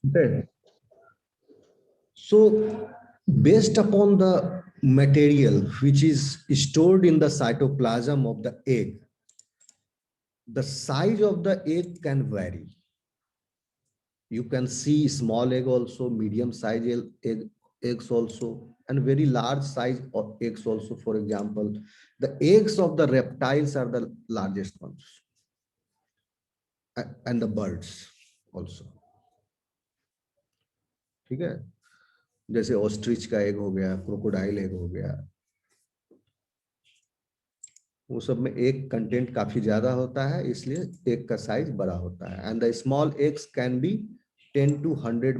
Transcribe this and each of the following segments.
Okay. So, based upon the material which is stored in the cytoplasm of the egg, the size of the egg can vary. You can see small egg also, medium size eggs also, and very large size of eggs also. For example, the eggs of the reptiles are the largest ones, and the birds also. ठीक है, जैसे ostrich का egg हो गया, crocodile egg हो गया, वो सब में एग कंटेंट काफी ज्यादा होता है, इसलिए एग का साइज बड़ा होता है. And the small eggs can be 10 to 100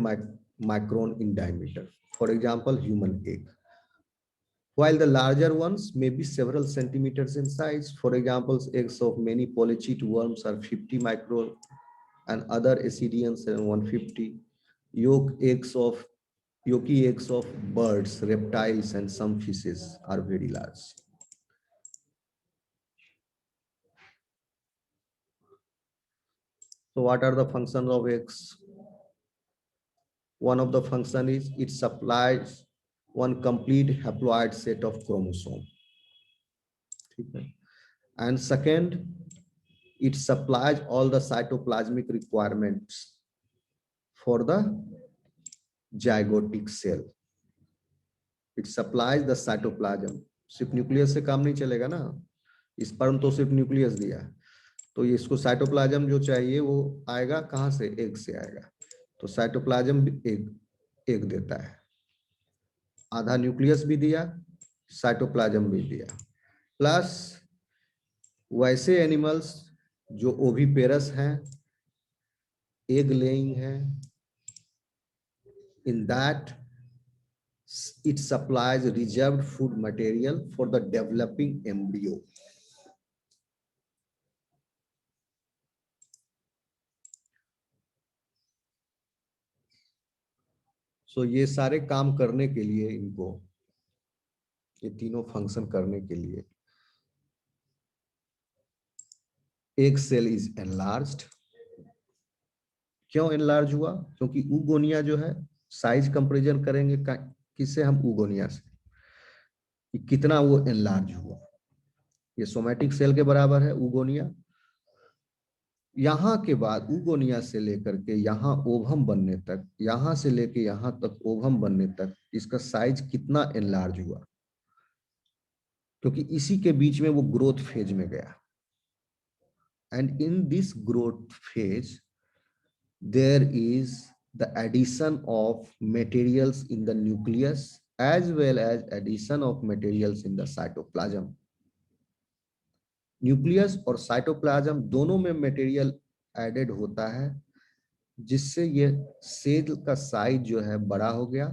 micron in diameter. For example, human egg. While the larger ones may be several centimeters in size. For example, eggs of many polychaete worms are 50 micron and other ascidians are 150. Yolky eggs of birds, reptiles, and some fishes are very large. So what are the functions of eggs? One of the function is it supplies one complete haploid set of chromosome. And second, it supplies all the cytoplasmic requirements for the zygotic cell. It supplies the cytoplasm. सिर्फ nucleus से काम नहीं चलेगा ना, sperm तो सिर्फ nucleus दिया है, तो ये इसको साइटोप्लाज्म जो चाहिए वो आएगा कहाँ से? एग से आएगा. तो साइटोप्लाज्म एग देता है, आधा न्यूक्लियस भी दिया, साइटोप्लाज्म भी दिया. प्लस वैसे एनिमल्स जो ओविपेरस हैं, एग लेइंग है, in that it supplies reserved food material for the developing embryo. So ये सारे काम करने के लिए, इनको ये तीनों फंक्शन करने के लिए एग सेल इज एनलार्ज्ड. क्यों एनलार्ज हुआ? क्योंकि ऊगोनिया जो है, साइज कंपैरिजन करेंगे किससे? हम ऊगोनिया से, कि कितना वो एनलार्ज हुआ. ये सोमैटिक सेल के बराबर है ऊगोनिया. यहाँ के बाद ऊगोनिया से लेकर के यहाँ ओवम बनने तक, यहाँ से लेके यहाँ तक ओवम बनने तक इसका साइज कितना एनलार्ज हुआ, क्योंकि इसी के बीच में वो ग्रोथ फेज में गया. And in this growth phase there is the addition of materials in the nucleus as well as addition of materials in the cytoplasm. Nucleus और साइटोप्लाज्म दोनों में मटेरियल एडेड होता है, जिससे ये सेल का साइज जो है बड़ा हो गया.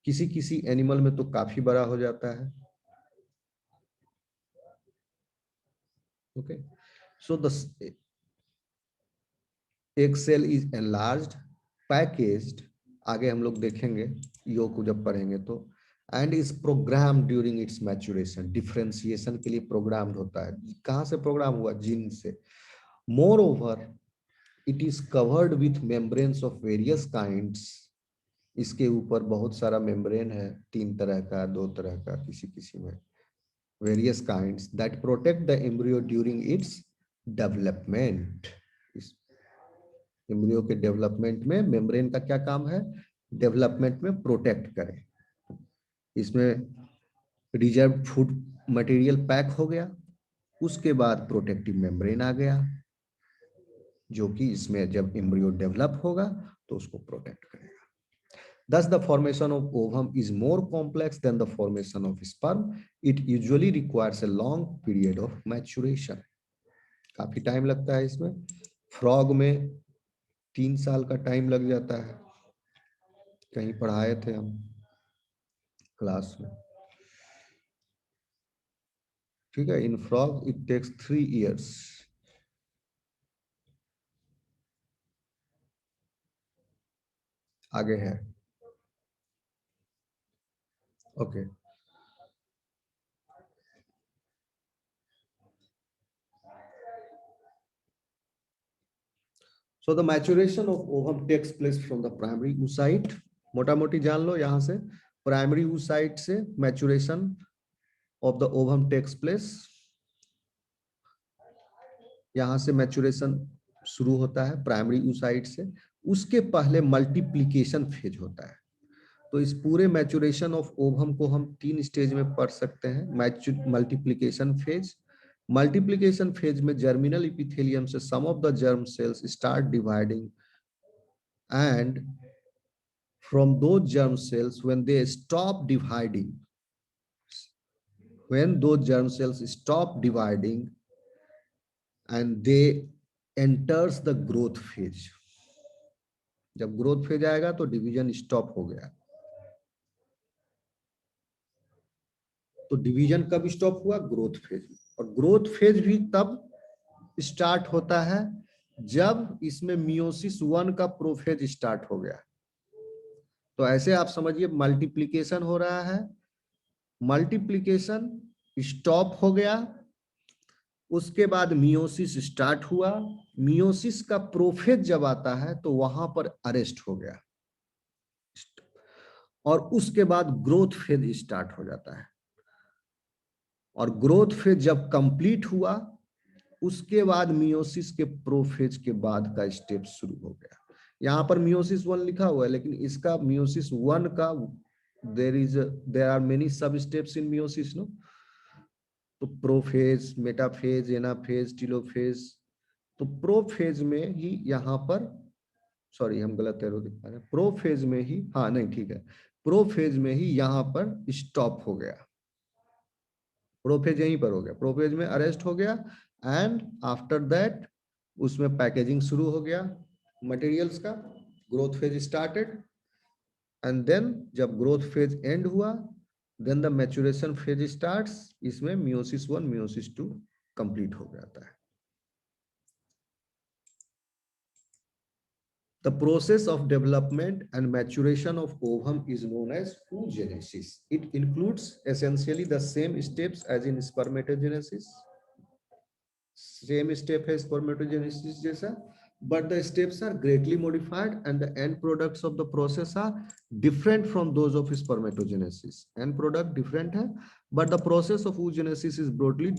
किसी किसी एनिमल में तो काफी बड़ा हो जाता है. Okay, so the egg cell is enlarged, packaged, आगे हम लोग देखेंगे योग को जब पढ़ेंगे तो, and is programmed during its maturation. Differentiation के लिए प्रोग्राम्ड होता है. कहाँ से प्रोग्राम हुआ? जीन से. Moreover, it is covered with membranes of various kinds. इसके ऊपर बहुत सारा मेम्ब्रेन है, 3 तरह का, 2 तरह का, किसी किसी में various kinds that protect the embryo during its development. Embryo के डेवलपमेंट में मेम्ब्रेन का क्या काम है? डेवलपमेंट में प्रोटेक्ट करें. इसमें रिजर्व फूड मटेरियल पैक हो गया, उसके बाद प्रोटेक्टिव मेम्ब्रेन आ गया, जो कि इसमें जब एम्ब्रियो डेवलप होगा तो उसको प्रोटेक्ट करेगा. Thus, the formation of ovum is more complex than the formation of sperm. It usually requires a long period of maturation. काफी टाइम लगता है इसमें. फ्रॉग में 3 साल का टाइम लग जाता है, कहीं पढ़ाए थे हम क्लास में. ठीक है, in frog it takes 3 years. आगे है. Okay, So the maturation of ovum takes place from the primary oocyte. मोटा मोटी जान लो यहां से, प्राइमरी oocyte से maturation of the ovum takes place. यहां से maturation शुरू होता है प्राइमरी oocyte से. उसके पहले मल्टीप्लीकेशन फेज होता है. तो इस पूरे मैचुरेशन ऑफ ओवम को हम 3 स्टेज में पढ़ सकते हैं. Multiplication phase. मल्टीप्लीकेशन फेज में जर्मिनल इपिथेलियम से some of the germ cells start dividing, and from those germ cells when they stop dividing, when those germ cells stop dividing and they enters the growth phase. जब growth phase आएगा तो division stop हो गया. तो division कब stop हुआ? Growth phase. और growth phase भी तब स्टार्ट होता है जब इसमें मियोसिस 1 का प्रोफेज स्टार्ट हो गया. तो ऐसे आप समझिए मल्टीप्लिकेशन हो रहा है, मल्टीप्लिकेशन स्टॉप हो गया, उसके बाद मियोसिस स्टार्ट हुआ. मियोसिस का प्रोफेज जब आता है तो वहां पर अरेस्ट हो गया, और उसके बाद ग्रोथ फेज स्टार्ट हो जाता है. और ग्रोथ फेज जब कंप्लीट हुआ उसके बाद मियोसिस के प्रोफेज के बाद का स्टेप शुरू हो गया. यहाँ पर मियोसिस 1 लिखा हुआ है, लेकिन इसका मियोसिस 1 का देयर आर मेनी सब स्टेप्स इन मियोसिस, नो. तो प्रोफेज, मेटाफेज, एनाफेज, टीलोफेज. तो प्रोफेज में ही यहाँ पर, सॉरी हम गलत एरो दिखा रहे हैं, प्रोफेज में ही, हाँ नहीं ठीक है, प्रोफेज में ही यहाँ पर स्टॉप हो गया. प्रोफेज यहीं पर हो गया, प्रोफेज में अरेस्ट हो गया, एंड आफ्टर दैट उसमें पैकेजिंग शुरू हो गया मटेरियल्स का. Growth phase started, and then जब ग्रोथ फेज एंड हुआ then the maturation phase starts. इसमें मियोसिस 1 मियोसिस 2 कंप्लीट हो जाता है. The process of development and maturation of ovum is known as oogenesis. It includes essentially the same steps as in spermatogenesis. Same step है spermatogenesis जैसा, but the steps are greatly modified and the end products of the process are different from those of spermatogenesis. End product different है, but the process of oogenesis is broadly,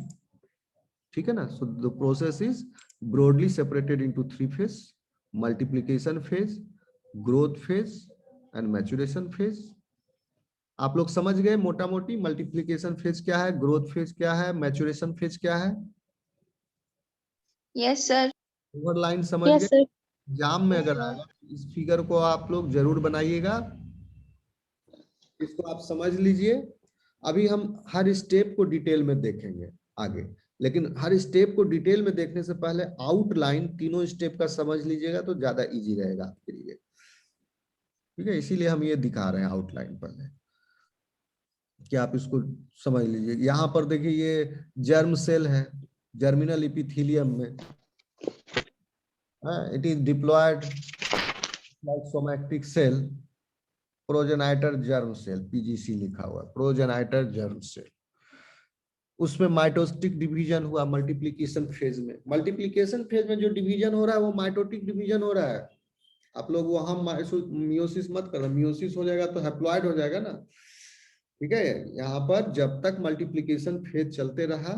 ठीक है ना. So the process is broadly separated into 3 phases: multiplication phase, growth phase and maturation phase. आप लोग समझ गए मोटा मोटी मल्टीप्लीकेशन फेज क्या है, ग्रोथ फेज क्या है, मैच्योरेशन फेज क्या है? Yes sir. ओवरलाइन समझ गए? एग्जाम में अगर आएगा इस फिगर को आप लोग जरूर बनाइएगा, इसको आप समझ लीजिए. अभी हम हर स्टेप को डिटेल में देखेंगे आगे, लेकिन हर स्टेप को डिटेल में देखने से पहले आउटलाइन तीनों स्टेप का समझ लीजिएगा तो ज्यादा इजी रहेगा आपके लिए. ठीक है, इसीलिए हम ये दिखा रहे हैं आउटलाइन पहले कि आप इसको समझ लीजिए. यहाँ पर देखिए ये जर्म सेल है जर्मिनल इपिथेलियम में. It is diploid like somatic cell, progenitor germ cell, PGC लिखा हुआ, प्रोजेनाइटर जर्म सेल. उसमें माइटोटिक डिवीजन हुआ मल्टीप्लिकेशन फेज में. मल्टीप्लिकेशन फेज में जो डिवीजन हो रहा है वो माइटोटिक डिवीजन हो रहा है. आप लोग वहां मियोसिस मत करना, मियोसिस हो जाएगा तो हैप्लॉइड हो जाएगा ना. ठीक है, यहाँ पर जब तक मल्टीप्लिकेशन फेज चलते रहा,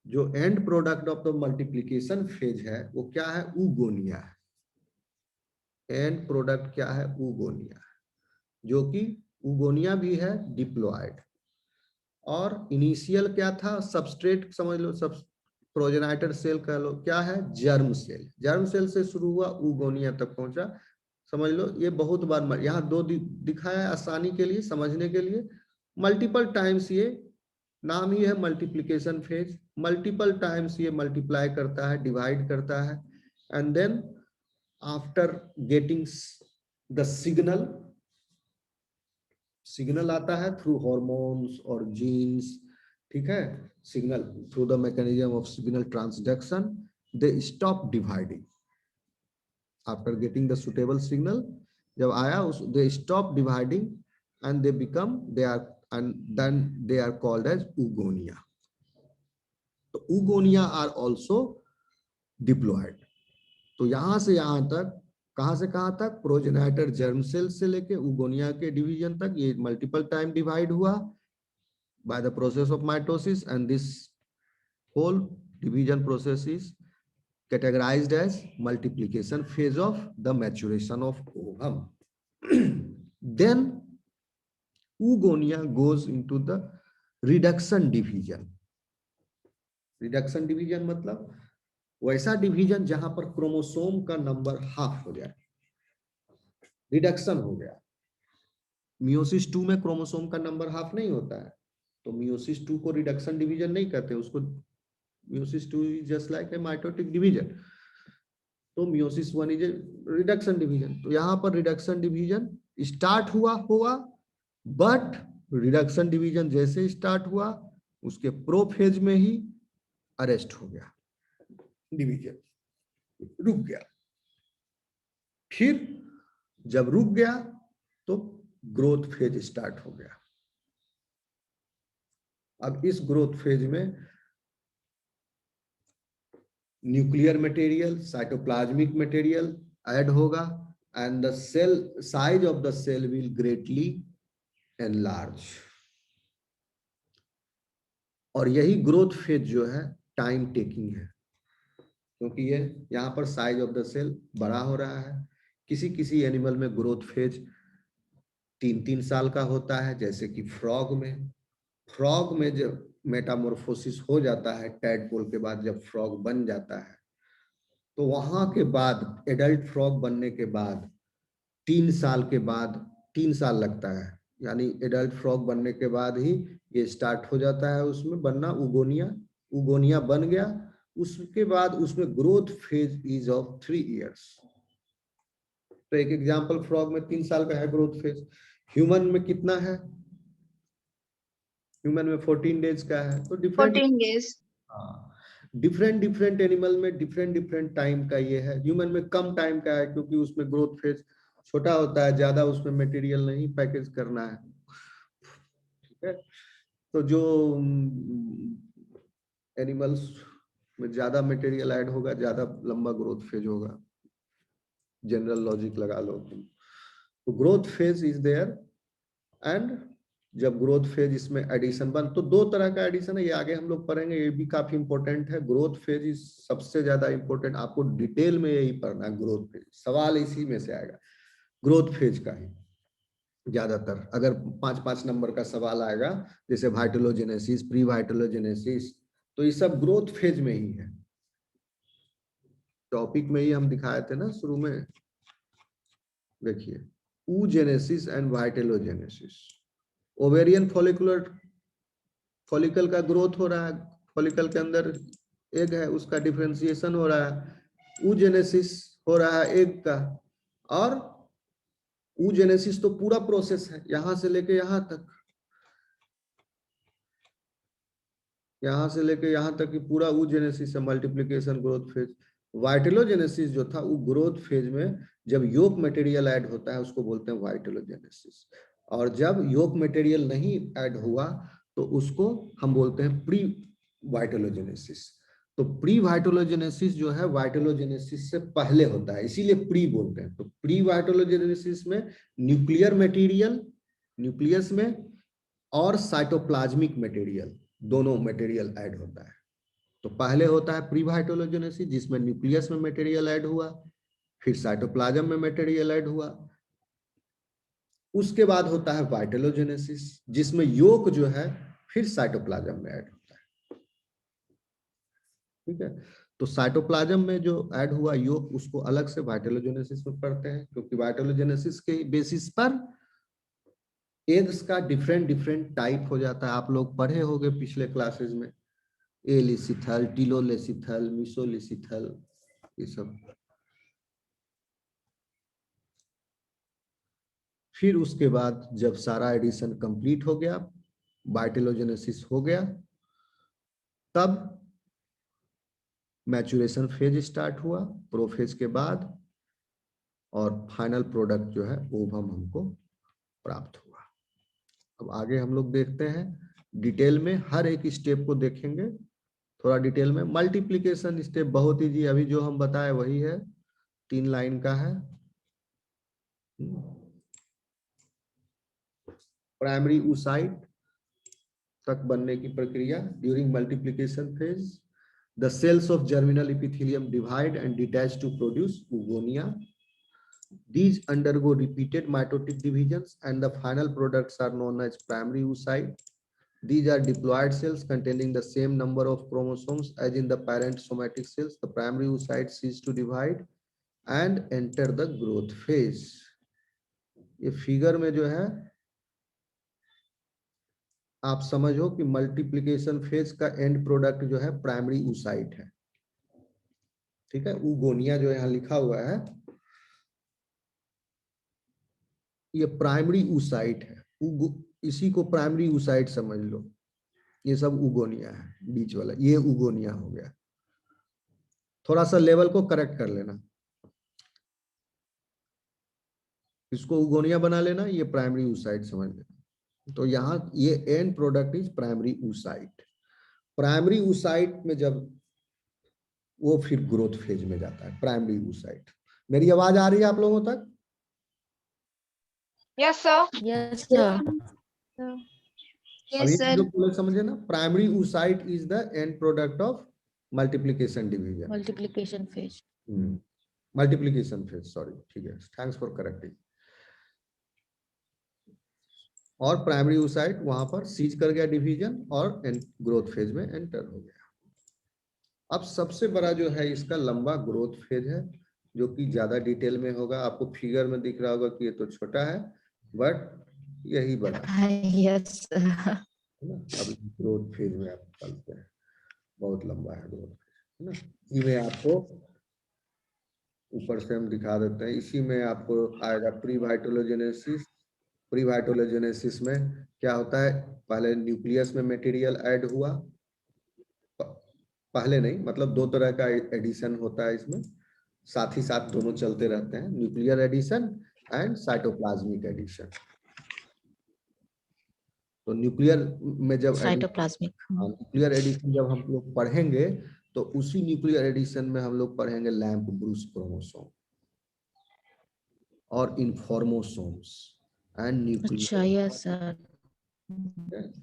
जो and product of the multiplication phase है वो क्या है? ऊगोनिया है. एंड प्रोडक्ट क्या है? ऊगोनिया, जो कि ऊगोनिया भी है डिप्लॉयड. और इनिशियल क्या था? सबस्ट्रेट समझ लो, सब प्रोजेनाइटर सेल कह लो, क्या है? Germ cell. जर्म सेल से शुरू हुआ ऊगोनिया तक पहुंचा. समझ लो ये बहुत बार यहाँ 2 दिखाया है आसानी के लिए, समझने के लिए. मल्टीपल टाइम्स ये नाम ही है मल्टीप्लिकेशन फेज. मल्टीपल टाइम्स ये मल्टीप्लाई करता है, डिवाइड करता है, and then after getting the signal आता है थ्रू हॉर्मोन्स और जीन्स. ठीक है, signal through the mechanism of signal transduction they stop dividing. After getting the suitable signal जब आया उस they stop dividing and they become they are and then they are called as oogonia. So oogonia are also diploid. तो यहां से यहां तक, कहां से कहां तक, प्रोजेनाइटर जर्म सेल से लेके उगोनिया के डिवीजन तक ये मल्टीपल टाइम डिवाइड हुआ by the process of mitosis, and this whole division process is categorized as multiplication phase of the maturation of ovum. Then oogonia goes into the reduction division. Reduction division मतलब वैसा division जहां पर chromosome का number half हो जाए, reduction हो गया। Meiosis 2 में क्रोमोसोम का नंबर हाफ नहीं होता है, तो मियोसिस 2 को रिडक्शन डिवीजन नहीं कहते, उसको meiosis 2 is just like a mitotic division. तो meiosis 1 is a reduction division. तो यहां पर रिडक्शन डिवीजन स्टार्ट हुआ, बट रिडक्शन डिवीजन जैसे स्टार्ट हुआ उसके प्रोफेज में ही अरेस्ट हो गया, डिवीजन रुक गया। फिर जब रुक गया तो ग्रोथ फेज स्टार्ट हो गया। अब इस ग्रोथ फेज में nuclear material, cytoplasmic material add होगा, and the cell size of the cell will greatly enlarge. और यही ग्रोथ फेज जो है टाइम टेकिंग है, क्योंकि ये यहाँ पर साइज ऑफ द सेल बड़ा हो रहा है। किसी किसी एनिमल में ग्रोथ फेज 3-3 साल का होता है, जैसे कि फ्रॉग में जब मेटामॉर्फोसिस हो जाता है टैडपोल के बाद, जब फ्रॉग बन जाता है, तो वहां के बाद एडल्ट फ्रॉग बनने के बाद 3 साल के बाद, 3 साल लगता है, यानी एडल्ट फ्रॉग बनने के बाद ही ये स्टार्ट हो जाता है उसमें बनना उगोनिया बन गया। उसके बाद उसमें growth phase is of 3 years. तो एक एग्जांपल, फ्रॉग में 3 साल का है ग्रोथ फेज। ह्यूमन में कितना है? ह्यूमन में 14 डेज का है। तो डिफरेंट 14 days. डिफरेंट एनिमल में डिफरेंट टाइम का ये है। ह्यूमन में कम टाइम का है क्योंकि उसमें ग्रोथ फेज छोटा होता है, ज्यादा उसमें मटेरियल नहीं पैकेज करना है, ठीक है। तो जो एनिमल्स में ज्यादा मटेरियल ऐड होगा, ज्यादा लंबा ग्रोथ फेज होगा, जनरल लॉजिक लगा लो तुम। तो growth phase is there, and जब ग्रोथ फेज इसमें एडिशन बन, तो 2 तरह का एडिशन है, ये आगे हम लोग पढ़ेंगे, ये भी काफी इंपॉर्टेंट है। ग्रोथ फेज इज सबसे ज्यादा इंपॉर्टेंट, आपको डिटेल में यही पढ़ना है। ग्रोथ फेज सवाल इसी में से आएगा, ग्रोथ फेज का ही ज्यादातर। अगर 5-5 नंबर का सवाल आएगा, जैसे वाइटोलोजेनेसिस, प्री वाइटोलोजेनेसिस, तो ये सब ग्रोथ फेज में ही है। टॉपिक में ही हम दिखाए थे ना शुरू में, देखिए, oogenesis एंड वाइटोलोजेनेसिस। ओवेरियन फॉलिकल का ग्रोथ हो रहा है, फॉलिकल के अंदर एग है, उसका डिफरेंशिएशन हो रहा है। oogenesis हो रहा है एग का, और oogenesis तो पूरा प्रोसेस है, यहां से लेके यहां तक, यहां से लेके यहां तक की पूरा oogenesis है, मल्टीप्लिकेशन ग्रोथ फेज। वाइटोलोजेनेसिस जो था वो ग्रोथ फेज में जब योक मटेरियल ऐड होता है उसको बोलते हैं वाइटोलोजेनेसिस, और जब योक मटेरियल नहीं ऐड हुआ तो उसको हम बोलते हैं प्री वाइटोलोजेनेसिस। तो प्री वाइटोलोजेनेसिस जो है वाइटोलोजेनेसिस से पहले होता है, इसीलिए प्री बोलते हैं। तो प्री वाइटोलोजेनेसिस में न्यूक्लियर मटेरियल न्यूक्लियस में और साइटोप्लाज्मिक मटेरियल, दोनों मटेरियल ऐड होता है। तो पहले होता है प्री वाइटोलोजेनेसिस, जिसमें न्यूक्लियस में मटेरियल ऐड हुआ, फिर साइटोप्लाज्म में मटेरियल ऐड हुआ। उसके बाद होता है वाइटोलोजेनेसिस, जिसमें योक जो है फिर साइटोप्लाज्म में ऐड होता है, ठीक है। तो साइटोप्लाज्म में जो ऐड हुआ योक, उसको अलग से वाइटोलोजेनेसिस में पढ़ते हैं, क्योंकि वाइटोलोजेनेसिस के बेसिस पर एग्स का डिफरेंट टाइप हो जाता है। आप लोग पढ़े होंगे पिछले क्लासेस में, एलिसिथल, टिलोलेसिथल, मिसोलिसिथल, ये सब। फिर उसके बाद जब सारा एडिशन कंप्लीट हो गया, वाइटोलोजेनेसिस हो गया, तब मैचुरेशन फेज स्टार्ट हुआ प्रोफेज के बाद, और फाइनल प्रोडक्ट जो है ओवम हमको प्राप्त हुआ। अब आगे हम लोग देखते हैं डिटेल में, हर एक स्टेप को देखेंगे थोड़ा डिटेल में। मल्टीप्लिकेशन स्टेप बहुत ही, अभी जो हम बताए वही है। 3 लाइन का है। प्राइमरी oocyte तक बनने की प्रक्रिया। During multiplication phase the cells of germinal epithelium divide and detach to produce oogonia. These undergo repeated mitotic divisions and the final products are known as primary oocyte. These are diploid cells containing the same number of chromosomes as in the parent somatic cells. The primary oocyte cease to divide and enter the growth phase. ये figure में जो है आप समझो कि multiplication phase का and product जो है प्राइमरी oocyte है। ठीक है, oogonia जो यहाँ लिखा हुआ है ये प्राइमरी oocyte है। इसी को प्राइमरी oocyte समझ लो। ये सब oogonia है, बीच वाला ये oogonia हो गया। थोड़ा सा लेवल को करेक्ट कर लेना, इसको oogonia बना लेना, ये प्राइमरी oocyte समझ लेना। तो यहाँ ये and product is primary oocyte। Primary oocyte में जब वो फिर ग्रोथ फेज में जाता है प्राइमरी oocyte। मेरी आवाज आ रही है आप लोगों तक? Yes, sir. Yes, sir. Yes, sir. जो बोले समझे ना, primary oocyte is the end product of multiplication division, Multiplication phase. Multiplication phase, sorry. ठीक है, थैंक्स फॉर करेक्टिंग। और प्राइमरी oocyte वहां पर सीज कर गया डिवीजन और ग्रोथ फेज में एंटर हो गया। अब सबसे बड़ा जो है इसका लंबा ग्रोथ फेज है, जो कि ज्यादा डिटेल में होगा। आपको फिगर में दिख रहा होगा कि ये तो छोटा है बट यही बड़ा है Yes. ना। अब ग्रोथ फेज में आप चलते हैं, बहुत लंबा है ग्रोथ फेज, है ना। इसी में आपको ऊपर से हम दिखा देते हैं, इसी में आपको आएगा प्री वाइटोलोजेनेसिस। प्री वाइटोलोजेनेसिस में क्या होता है, पहले न्यूक्लियस में मटेरियल ऐड हुआ, पहले नहीं मतलब 2 तरह का एडिशन होता है इसमें, साथ ही साथ दोनों चलते रहते हैं, nuclear addition and cytoplasmic addition. तो न्यूक्लियर में जब Cytoplasmic. न्यूक्लियर एडिशन जब हम लोग पढ़ेंगे तो उसी न्यूक्लियर एडिशन में हम लोग पढ़ेंगे लैम्प ब्रूस क्रोमोसोम और इन्फॉर्मोसोम्स एंड अच्छा, न्यूक्लियर। yes, sir.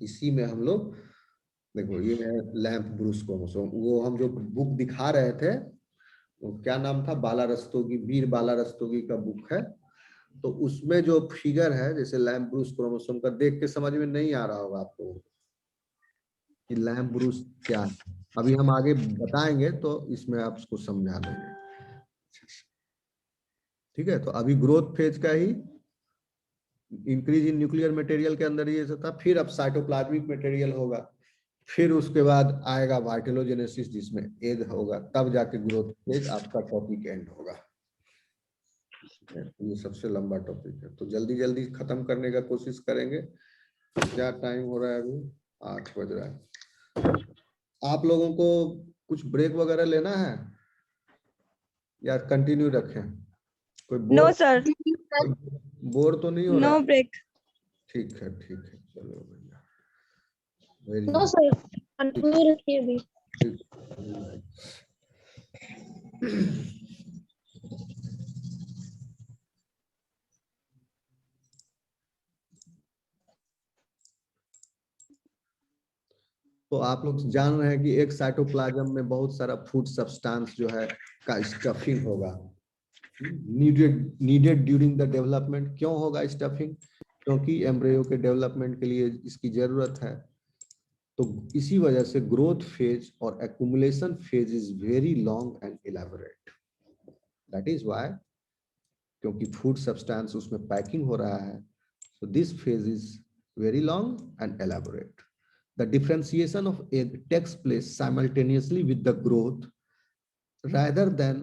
इसी में हम लोग देखो, ये है लैम्प ब्रूस क्रोमोसोम। वो हम जो बुक दिखा रहे थे वो क्या नाम था, बाला रस्तोगी, वीर बाला रस्तोगी का बुक है। तो उसमें जो फिगर है जैसे लैम्प ब्रूस क्रोमोसोम का, देख के समझ में नहीं आ रहा होगा आपको कि लैम्प ब्रूस क्या है। अभी हम आगे बताएंगे तो इसमें आप उसको समझा देंगे। ठीक है, तो अभी ग्रोथ फेज का ही इंक्रीज इन न्यूक्लियर मटेरियल के अंदर ये था, फिर अब साइटोप्लाज्मिक मटेरियल होगा, फिर उसके बाद आएगा वाइटोलोजेनेसिस जिसमें एग होगा, तब जाके ग्रोथ फेज आपका टॉपिक एंड होगा। ये सबसे लंबा टॉपिक है, तो जल्दी जल्दी खत्म करने का कोशिश करेंगे। क्या टाइम हो रहा है अभी? 8 बज रहा है। आप लोगों को कुछ ब्रेक वगैरह लेना है या कंटिन्यू रखें? कोई No, बोर sir. बोर तो नहीं हो रहा? No break. ठीक है, चलो भैया, very No, nice. sir. Continue रखिए अभी। तो आप लोग जान रहे हैं कि एक साइटोप्लाज्म में बहुत सारा फूड सब्सटेंस जो है का स्टफिंग होगा, नीडेड ड्यूरिंग द डेवलपमेंट। क्यों होगा स्टफिंग? क्योंकि एम्ब्रियो के डेवलपमेंट के लिए इसकी जरूरत है। तो इसी वजह से ग्रोथ फेज और accumulation phase is very long and elaborate. That is why, क्योंकि फूड सब्सटेंस उसमें पैकिंग हो रहा है, so this phase is very long and elaborate. The differentiation of egg takes place simultaneously with the growth rather than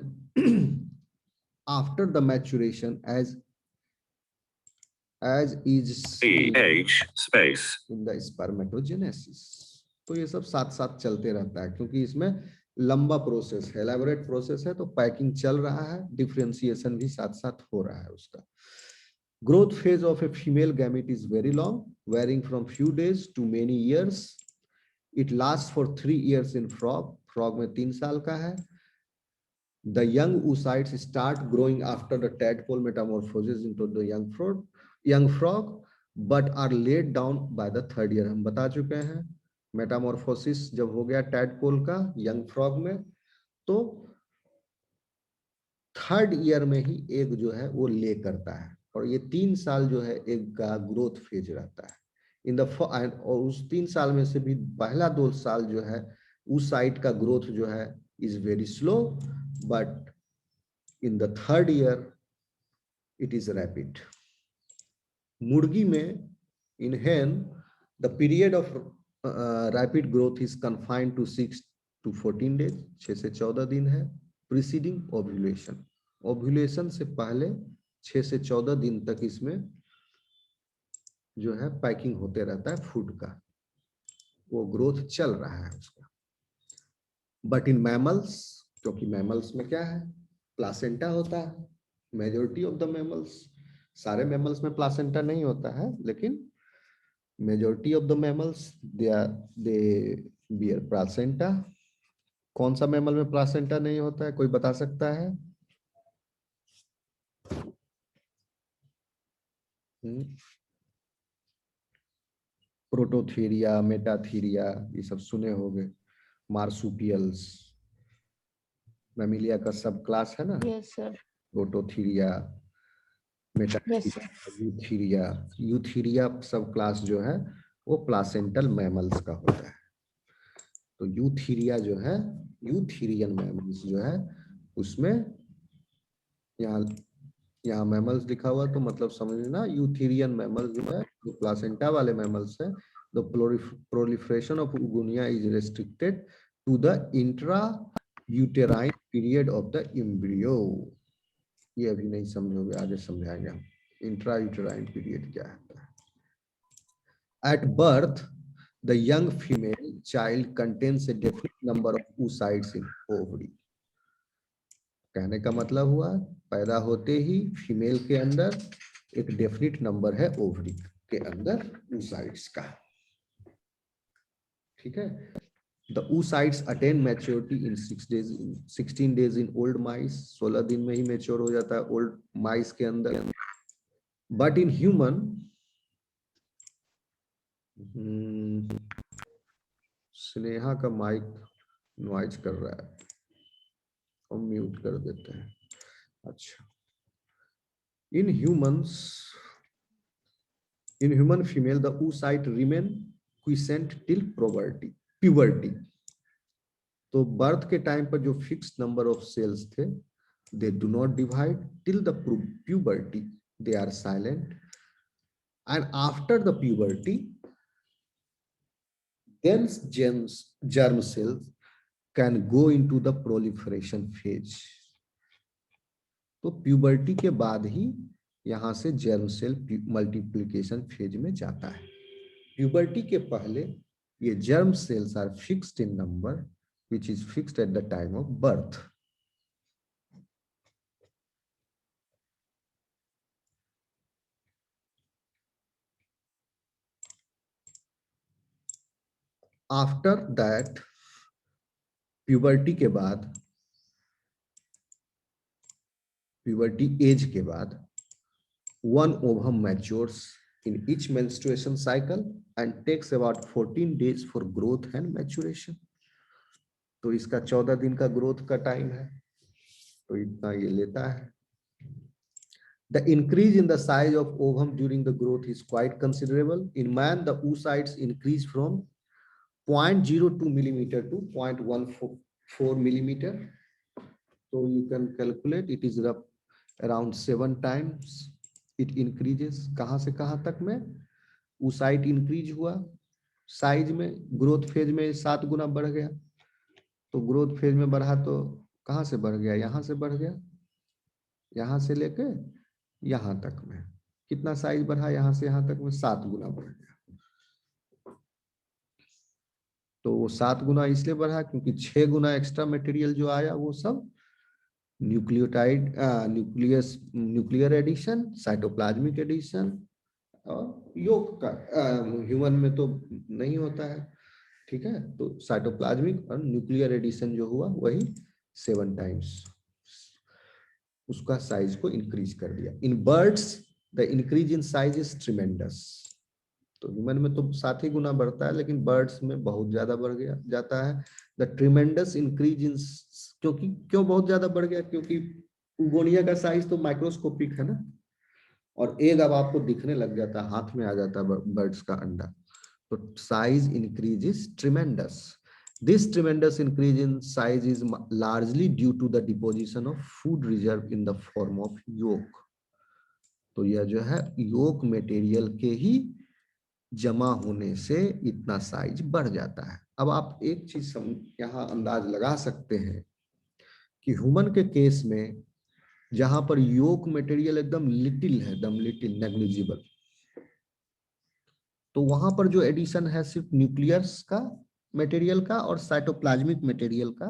after the maturation as is space in the spermatogenesis. तो ये सब साथ साथ चलते रहता है क्योंकि इसमें लंबा प्रोसेस है, एलैबोरेट प्रोसेस है, तो पैकिंग चल रहा है, डिफरेंशिएशन भी साथ साथ हो रहा है उसका। Growth phase of a female gamete is very long, varying from few days to many years. It lasts for 3 years in frog. Frog में 3 साल का है. The young oocytes start growing after the tadpole metamorphoses into the young frog, but are laid down by the third year. हम बता चुके हैं Metamorphosis जब हो गया टैडपोल का यंग फ्रॉग में, तो थर्ड ईयर में ही एग जो है वो ले करता है, और ये 3 साल जो है एग का ग्रोथ फेज रहता है इन द, और उस 3 साल में से भी पहला 2 साल जो है उस साइट का ग्रोथ जो है is very slow, but in the third year it is rapid. मुर्गी में इन hen the period of rapid growth is confined to 6 to 14 days, 6 से 14 दिन है. preceding ovulation, ओव्यूलेशन से पहले 6 से 14 दिन तक इसमें जो है पैकिंग होते रहता है फूड का, वो ग्रोथ चल रहा है उसका. बट इन मैमल्स, क्योंकि मैमल्स में क्या है, प्लासेंटा होता है. मेजोरिटी ऑफ द मैमल्स, सारे मैमल्स में प्लासेंटा नहीं होता है, लेकिन majority of the mammals they beer placenta. कौन सा मैमल में प्लासेंटा नहीं होता है, कोई बता सकता है? प्रोटोथीरिया, मेटाथीरिया, ये सब सुने होंगे. मार्सुपियल्स, मैमिलिया का सब क्लास है ना. Yes, sir. Prototheria, Yes, sir. Eutheria. Eutheria सब क्लास जो है वो प्लासेंटल मैमल्स का होता है. तो यूथीरिया जो है, यूथीरियन मैमल्स जो है, उसमें यहाँ मैमल्स लिखा हुआ तो मतलब समझना, यूथीरियन मैमल्स जो है, जो प्लासेंटा वाले मैमल्स है, the proliferation of oogonia is restricted to the intra uterine period of the embryo. ये अभी नहीं समझोगे, आगे समझाएंगे हम इंट्रा यूटेराइन पीरियड क्या है. At birth the young female child contains a definite number of oocytes in ovary. कहने का मतलब हुआ, पैदा होते ही फीमेल के अंदर एक डेफिनेट नंबर है ओवरी के अंदर oocytes का. ठीक है. The oocytes attain maturity in 16 days in old mice. 16 दिन में ही मैच्योर हो जाता है ओल्ड माइस के अंदर. बट इन ह्यूमन, स्नेहा का माइक नॉइज कर रहा है, हम म्यूट कर देते हैं. अच्छा. In human female the oocyte remain quiescent till puberty. तो बर्थ के टाइम पर जो फिक्स नंबर ऑफ सेल्स थे, they do not divide till the puberty, they are silent, and after the puberty then germ cells can go into the proliferation phase. तो puberty के बाद ही यहां से जर्म सेल मल्टीप्लिकेशन फेज में जाता है. Puberty के पहले ये germ cells are fixed in number which is fixed at the time of birth. After that, puberty के बाद, प्यूबर्टी एज के बाद, one ovum matures in each menstruation cycle and takes about 14 days for growth and maturation. तो इसका 14 दिन का growth का time है, तो इतना ये लेता है. The increase in the size of ovum during the growth is quite considerable. In man, the oocytes increase from 0.02 millimeter to 0.14 millimeter. So you can calculate it is around 7 times it increases. कहाँ से कहाँ तक में oocyte increase हुआ, size में, growth phase में 7 गुना बढ़ गया. तो ग्रोथ फेज में बढ़ा तो कहाँ से बढ़ गया, यहाँ से बढ़ गया, यहाँ से लेके यहाँ तक में कितना साइज बढ़ा, यहाँ से यहाँ तक में 7 गुना बढ़ गया. तो वो 7 गुना इसलिए बढ़ा क्योंकि 6 गुना एक्स्ट्रा मटेरियल जो आया वो सब nucleotide, nuclear addition, cytoplasmic addition और योग का. ह्यूमन में तो नहीं होता है, ठीक है. तो साइटोप्लाज्मिक और न्यूक्लियर एडिशन जो हुआ वही 7 टाइम्स उसका साइज को इंक्रीज कर दिया। In birds the increase in size is tremendous. तो ह्यूमन में तो 7 ही गुना बढ़ता है, लेकिन बर्ड्स में बहुत ज्यादा बढ़ गया जाता है। द ट्रिमेंडस इंक्रीज इन, क्योंकि क्यों बहुत ज्यादा बढ़ गया? क्योंकि उगोनिया का साइज तो माइक्रोस्कोपिक है ना, और एग अब आपको दिखने लग जाता है, हाथ में आ जाता है बर्ड्स का अंडा। तो size increase is tremendous. This tremendous increase in size is largely due to the deposition of food reserve in the form of yolk. तो यह जो है yolk मटेरियल के ही जमा होने से इतना साइज बढ़ जाता है। अब आप एक चीज यहाँ अंदाज लगा सकते हैं कि ह्यूमन के केस में जहां पर yolk मटेरियल एकदम लिटिल है, एकदम लिटिल, नेग्लिजिबल, तो वहां पर जो एडिशन है सिर्फ न्यूक्लियस का मटेरियल का और साइटोप्लाज्मिक मटेरियल का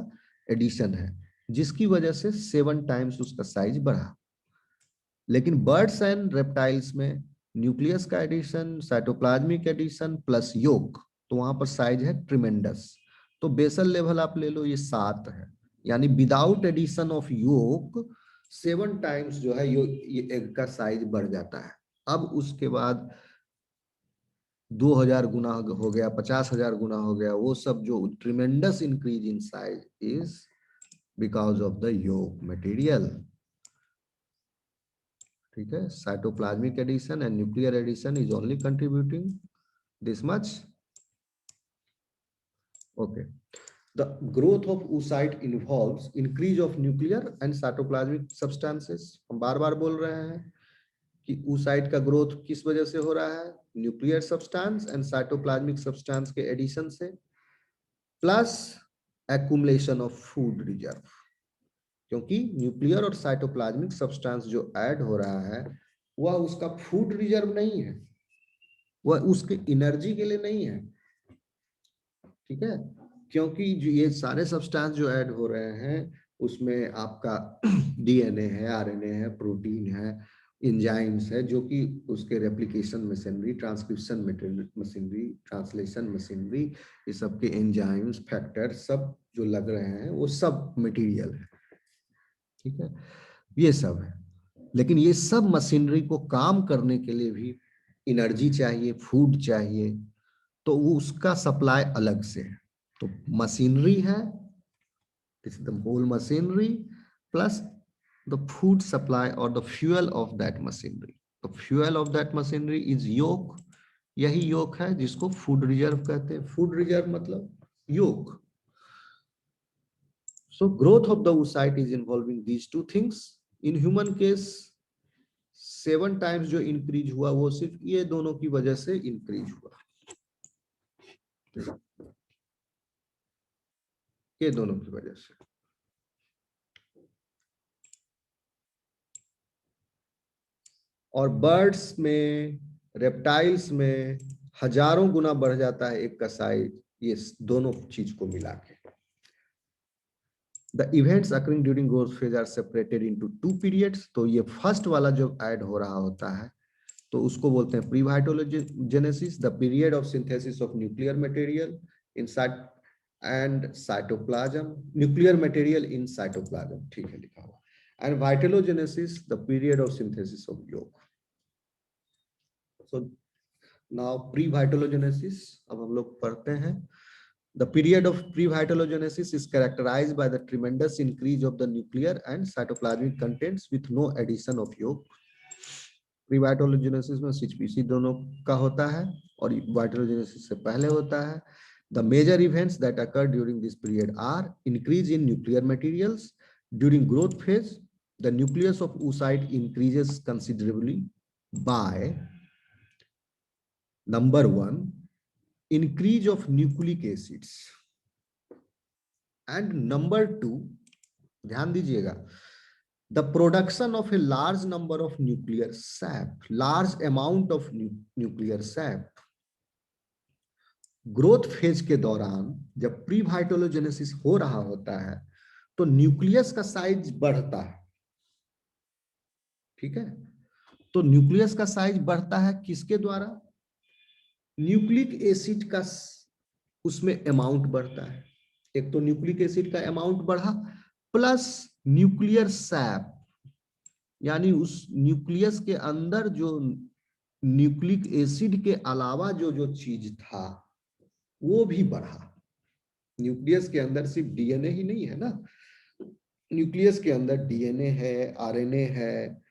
एडिशन है, जिसकी वजह से 7 टाइम्स उसका साइज बढ़ा। लेकिन बर्ड्स एंड रेप्टाइल्स में न्यूक्लियस का एडिशन, साइटोप्लाज्मिक एडिशन प्लस योक, तो वहां पर साइज है ट्रिमेंडस। तो बेसल लेवल आप ले लो, ये 7 है, यानी without addition of yolk 7 times जो है ये एग का साइज बढ़ जाता है। अब उसके बाद 2000 गुना हो गया, 50,000 गुना हो गया, वो सब जो tremendous increase in size is because of the yolk material. ठीक है, cytoplasmic addition and nuclear addition is only contributing this much. Okay, the growth of oocyte involves increase of nuclear and cytoplasmic substances. हम बार बार बोल रहे हैं कि oocyte का growth किस वजह से हो रहा है? Nuclear substance and cytoplasmic substance के एडिशन से, plus accumulation of food reserve. क्योंकि न्यूक्लियर और साइटोप्लाज्मिक सब्सटेंस जो ऐड हो रहा है वह उसका फूड रिजर्व नहीं है, वह उसके एनर्जी के लिए नहीं है। ठीक है, क्योंकि जो ये सारे सब्सटेंस जो ऐड हो रहे हैं उसमें आपका डीएनए है, आरएनए है, प्रोटीन है, एंजाइम्स है, जो कि उसके replication machinery, transcription machinery, translation machinery, ये सब के एंजाइम्स, फैक्टर सब जो लग रहे हैं वो सब मटेरियल है। ठीक है, ये सब है, लेकिन ये सब मशीनरी को काम करने के लिए भी एनर्जी चाहिए, फूड चाहिए, तो वो उसका सप्लाई अलग से है। तो मशीनरी है, this is the whole machinery, plus the food supply और the fuel of that machinery. The fuel of that machinery is yolk. यही योक है जिसको फूड रिजर्व कहते हैं। फूड रिजर्व मतलब योक। So growth of the oocyte is involving these two things. In human case 7 times जो increase हुआ वो सिर्फ ये दोनों की वजह से इंक्रीज हुआ, ये दोनों की वजह से। और बर्ड्स में, रेप्टाइल्स में हजारों गुना बढ़ जाता है एक का साइज, ये दोनों चीज को मिला के। The events occurring during growth phase are separated into 2 periods. तो ये फर्स्ट वाला जो ऐड हो रहा होता है तो उसको बोलते हैं previtellogenesis, the period of synthesis of nuclear material inside and cytoplasm, nuclear material in cytoplasm, ठीक है लिखा हुआ, and vitellogenesis the period of synthesis of yolk. So now previtellogenesis अब हम लोग पढ़ते हैं। The period of pre-vitalogenesis is characterized by the tremendous increase of the nuclear and cytoplasmic contents with no addition of yolk. Pre-vitalogenesis में CHPC दोनों का होता है और vitalogenesis से पहले होता है। The major events that occur during this period are increase in nuclear materials. During growth phase, the nucleus of oocyte increases considerably by number 1, increase of nucleic acids, and number 2, ध्यान दीजिएगा, the production of a large number of nuclear sap, large amount of nuclear sap. Growth phase के दौरान जब pre वाइटोलोजेनेसिस हो रहा होता है तो न्यूक्लियस का साइज बढ़ता है। ठीक है, तो न्यूक्लियस का साइज बढ़ता है किसके द्वारा? न्यूक्लिक एसिड का उसमें अमाउंट बढ़ता है। एक तो न्यूक्लिक एसिड का अमाउंट बढ़ा, प्लस न्यूक्लियर सैप, यानी उस न्यूक्लियस के अंदर जो न्यूक्लिक एसिड के अलावा जो जो चीज था वो भी बढ़ा। न्यूक्लियस के अंदर सिर्फ डीएनए ही नहीं है ना, न्यूक्लियस के अंदर डीएनए है, आरएनए है,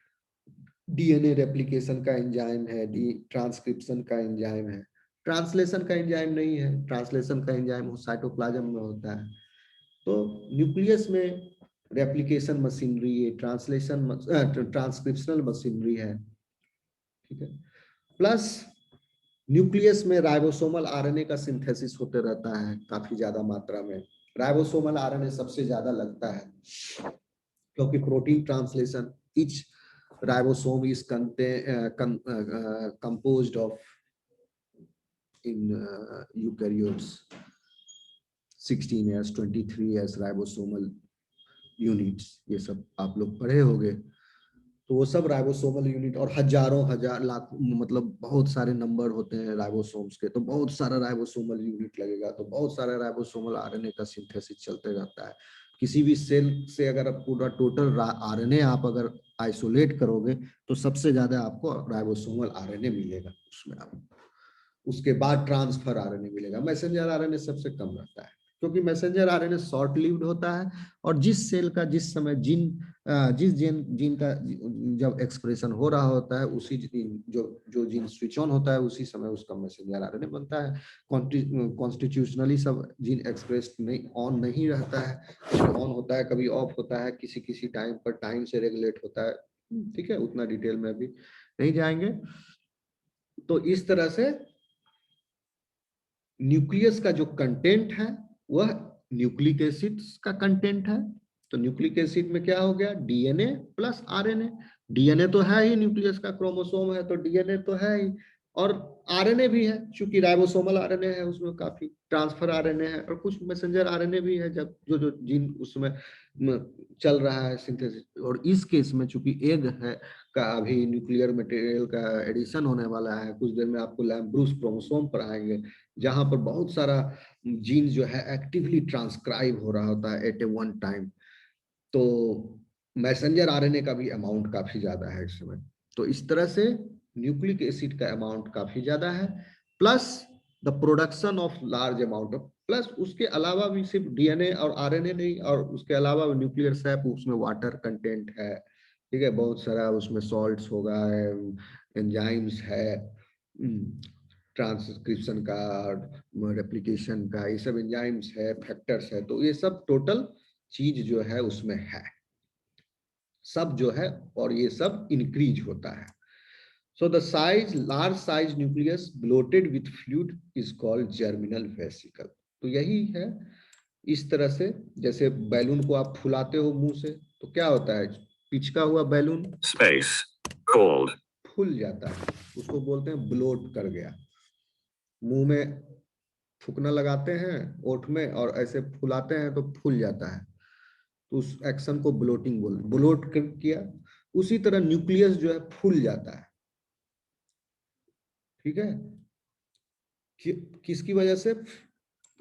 डीएनए रेप्लिकेशन का एंजाइम है, ट्रांसक्रिप्शन का एंजाइम है, ट्रांसलेशन का एंजाइम नहीं है, ट्रांसलेशन का एंजाइम साइटोप्लाज्म में होता है। तो न्यूक्लियस में रेप्लिकेशन मशीनरी है, ट्रांसक्रिप्शनल मशीनरी है, ठीक है। प्लस न्यूक्लियस में राइबोसोमल आरएनए का सिंथेसिस होते रहता है काफी ज्यादा मात्रा में। राइबोसोमल आरएनए सबसे ज्यादा लगता है क्योंकि protein translation, each ribosome is composed of in eukaryotes 16S 23S ribosomal units, ये सब आप लोग पढ़े होंगे। तो वो सब राइबोसोमल यूनिट, और हजारों हजार लाख मतलब बहुत सारे नंबर होते हैं राइबोसोम्स के, तो बहुत सारा राइबोसोमल यूनिट लगेगा, तो बहुत सारा राइबोसोमल आरएनए का सिंथेसिस चलते रहता है। किसी भी सेल से अगर पूरा टोटल आरएनए आप अगर आइसोलेट करोगे तो सबसे ज्यादा आपको राइबोसोमल आरएनए मिलेगा उसमें, आप उसके बाद ट्रांसफर आरएनए मिलेगा। मैसेंजर आरएनए सबसे कम रहता है क्योंकि मैसेंजर आरएनए शॉर्ट लिव्ड होता है, और जिस सेल का जिस समय जिस जीन का जब एक्सप्रेशन हो रहा होता है उसी जो जीन स्विच ऑन होता है उसी समय उसका मैसेंजर आरएनए बनता है। कॉन्स्टिट्यूशनली सब जीन एक्सप्रेस नहीं ऑन नहीं रहता है, ऑन होता है, कभी ऑफ होता है, किसी किसी टाइम पर टाइम से रेगुलेट होता है, ठीक है, उतना डिटेल में अभी नहीं जाएंगे। तो इस तरह से न्यूक्लियस का जो कंटेंट है वह न्यूक्लिक एसिड का कंटेंट है। तो न्यूक्लिक एसिड में क्या हो गया, डीएनए प्लस आरएनए। डीएनए तो है ही, न्यूक्लियस का क्रोमोसोम है तो डीएनए तो है ही, और आरएनए भी है, चूंकि राइबोसोमल आरएनए है उसमें काफी ट्रांसफर आरएनए है, और कुछ मैसेंजर आरएनए भी है जब जो जो जीन उसमें चल रहा है सिंथेसिस। और इस केस में चूंकि एग है का अभी न्यूक्लियर मटेरियल का एडिशन होने वाला है, कुछ देर में आपको लैम्ब्रूस क्रोमोसोम पर आएंगे जहां पर बहुत सारा जीन जो है एक्टिवली ट्रांसक्राइब हो रहा होता है एट ए वन टाइम। तो मैसेंजर आरएनए का भी अमाउंट काफी ज्यादा है इस समय। तो इस तरह से न्यूक्लिक एसिड का अमाउंट काफी ज्यादा है, plus the production of large amount of, plus उसके अलावा भी सिर्फ डीएनए और आरएनए नहीं, और उसके अलावा न्यूक्लियर सैप उसमें वाटर कंटेंट है, ठीक है, बहुत सारा उसमें सॉल्ट्स होगा, एंजाइम्स है, ट्रांसक्रिप्शन का, रेप्लिकेशन का, ये सब एंजाइम्स है, फैक्टर्स है, तो ये सब टोटल चीज जो है उसमें है सब जो है, और ये सब इंक्रीज होता है। So the size, large size nucleus bloated with fluid is called germinal vesicle. तो यही है, इस तरह से जैसे बैलून को आप फुलाते हो मुंह से तो क्या होता है, पिचका हुआ बैलून स्पेस कोल्ड फूल जाता है, उसको बोलते हैं ब्लोट कर गया। मुंह में फूकना लगाते हैं ओठ में और ऐसे फुलाते हैं तो फूल जाता है, तो उस एक्शन को ब्लोटिंग बोल, ब्लोट किया। उसी तरह न्यूक्लियस जो है फूल जाता है, ठीक है, किसकी वजह से,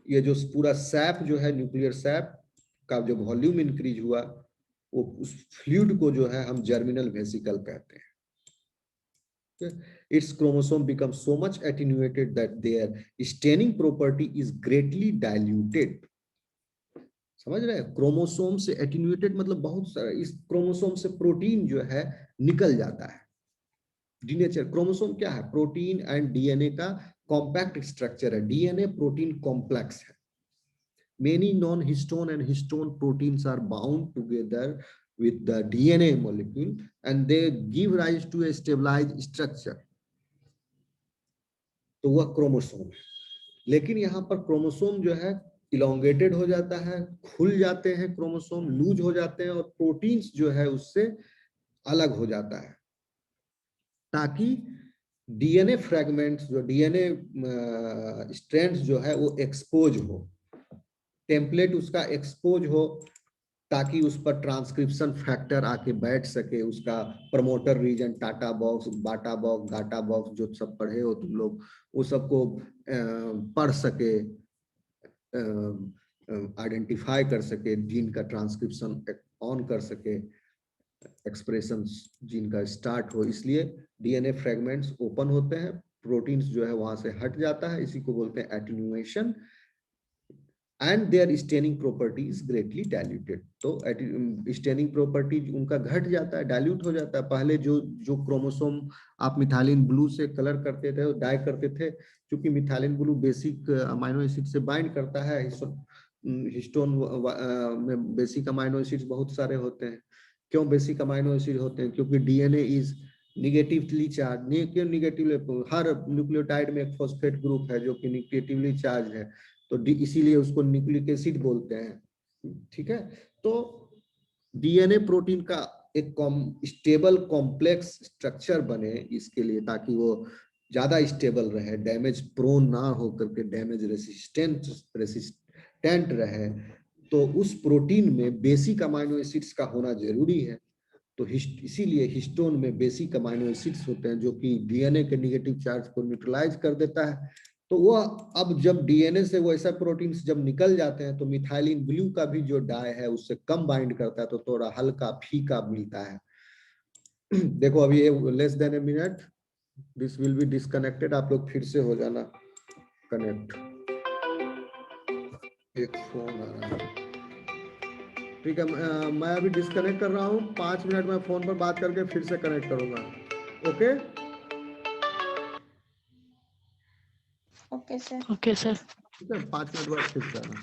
ये जो पूरा सैप जो है न्यूक्लियर सैप का जो वॉल्यूम इंक्रीज हुआ, वो उस फ्लूइड को जो है हम जर्मिनल वेसिकल कहते हैं। Its chromosome becomes so much attenuated that their staining property is greatly diluted. समझ रहे हैं, क्रोमोसोम से एटीन्यूएटेड मतलब बहुत सारा, इस क्रोमोसोम से प्रोटीन जो है निकल जाता है। डीनेचर, क्रोमोसोम क्या है, प्रोटीन एंड डीएनए का कॉम्पैक्ट स्ट्रक्चर है, डीएनए प्रोटीन कॉम्प्लेक्स है। Many non-histone and histone proteins are bound together with the DNA molecule and they give rise to a stabilized structure. तो वह क्रोमोसोम है, लेकिन यहाँ पर क्रोमोसोम जो है इलोंगेटेड हो जाता है, खुल जाते हैं क्रोमोसोम, लूज हो जाते हैं, और प्रोटीन्स जो है उससे अलग हो जाता है, ताकि डीएनए फ्रैगमेंट्स जो डीएनए स्ट्रैंड्स जो है वो एक्सपोज हो, टेम्पलेट उसका एक्सपोज हो, ताकि उस पर ट्रांसक्रिप्शन फैक्टर आके बैठ सके, उसका प्रमोटर रीजन, टाटा बॉक्स, बाटा बॉक्स, गाटा बॉक्स जो सब पढ़े हो तुम लोग, वो सबको पढ़ सके, आइडेंटिफाई कर सके, जीन का ट्रांसक्रिप्शन ऑन कर सके, एक्सप्रेशन जीन का स्टार्ट हो, इसलिए डीएनए फ्रेगमेंट्स ओपन होते हैं, प्रोटीन्स जो है वहां से हट जाता है, इसी को बोलते हैं attenuation, and their staining properties greatly diluted. तो स्टेनिंग प्रॉपर्टीज उनका घट जाता है, डाइल्यूट हो जाता है। पहले जो जो क्रोमोसोम आप मिथाइलिन ब्लू से कलर करते थे, डाई करते थे, क्योंकि methylene blue basic amino acid से बाइंड करता है, हिस्टोन में बेसिक अमाइनो एसिड्स बहुत सारे होते हैं। क्यों बेसिक अमाइनो एसिड होते हैं? क्योंकि डीएनए इज निगेटिवली चार्ज। क्यों निगेटिवली? हर न्यूक्लियोटाइड में एक फॉस्फेट ग्रुप है जो कि निगेटिवली चार्ज है, तो इसीलिए उसको न्यूक्लिक एसिड बोलते हैं। ठीक है, तो डीएनए प्रोटीन का एक स्टेबल कॉम्प्लेक्स स्ट्रक्चर बने इसके लिए, ताकि वो ज्यादा स्टेबल रहे, डैमेज प्रोन ना हो करके, डैमेज रेसिस्टेंट रहे, तो उस प्रोटीन में बेसिक अमाइनो एसिड्स का होना जरूरी है। तो इसीलिए हिस्टोन में बेसिक अमाइनो एसिड्स होते हैं जो कि डीएनए के नेगेटिव चार्ज को न्यूट्रलाइज कर देता है। तो वो अब जब डीएनए से वो ऐसा प्रोटीन्स जब निकल जाते हैं, तो मिथाइलिन ब्लू का भी जो डाई है उससे कम बाइंड करता है, तो थोड़ा हल्का फीका मिलता है। देखो अभी ये less than a minute, this will be disconnected, आप लोग फिर से हो जाना कनेक्ट। एक फोन आ रहा है, ठीक है, मैं अभी डिस्कनेक्ट कर रहा हूँ, 5 मिनट में फोन पर बात करके फिर से कनेक्ट करूंगा। Okay okay sir. Okay sir. ठीक है, 5 मिनट बाद फिर से आना।